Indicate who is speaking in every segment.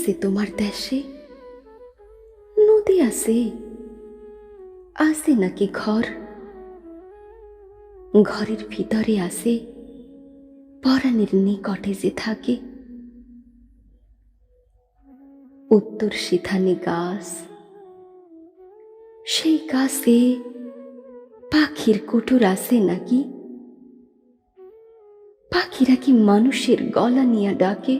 Speaker 1: আছে তোমার দেশে? নদী আছে, আছে নাকি ঘর? ঘরের ভিতরে আছে পরাণের নিকটে যে থাকে। উত্তর সিথানি গাছ, সেই গাছে পাখির কুটুর আছে নাকি? পাখিরা কি মানুষের গলা নিয়ে ডাকে?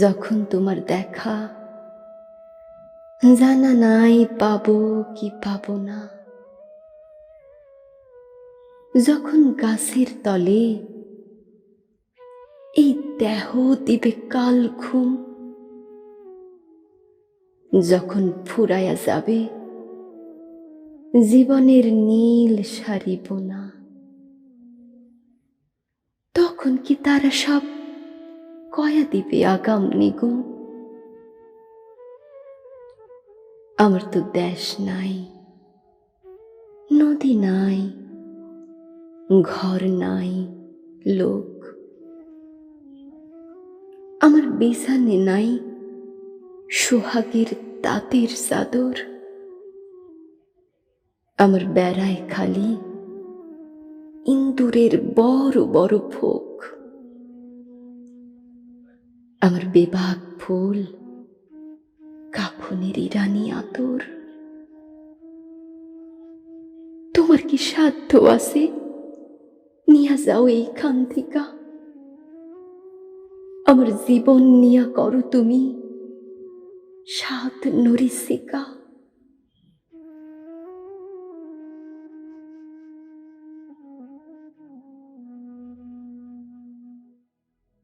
Speaker 1: যখন তোমার দেখা, জানা নাই পাবো কি পাবো না। যখন গাছের তলে এই দেহ দিবে কাল ঘুম, যখন ফুরাইয়া যাবে জীবনের নীল সারি বোনা, তখন কি তারা সব কয়া দিবে আগাম নিগুণ? আমার তো দেশ নাই, নদী নাই, ঘর নাই, লোক। আমার বিছানে নাই সোহাগের তাঁতের চাদর। আমার বেড়ায় খালি ইন্দুরের বড় বড় ফোক। আমার বেবাক ফুল কাফনের ইরানি আতর। তোমার কি সাধ্য আছে নিয়া যাও এইখান থেকে? আমার জীবন নিয়া করো তুমি সাত নরিসিকা।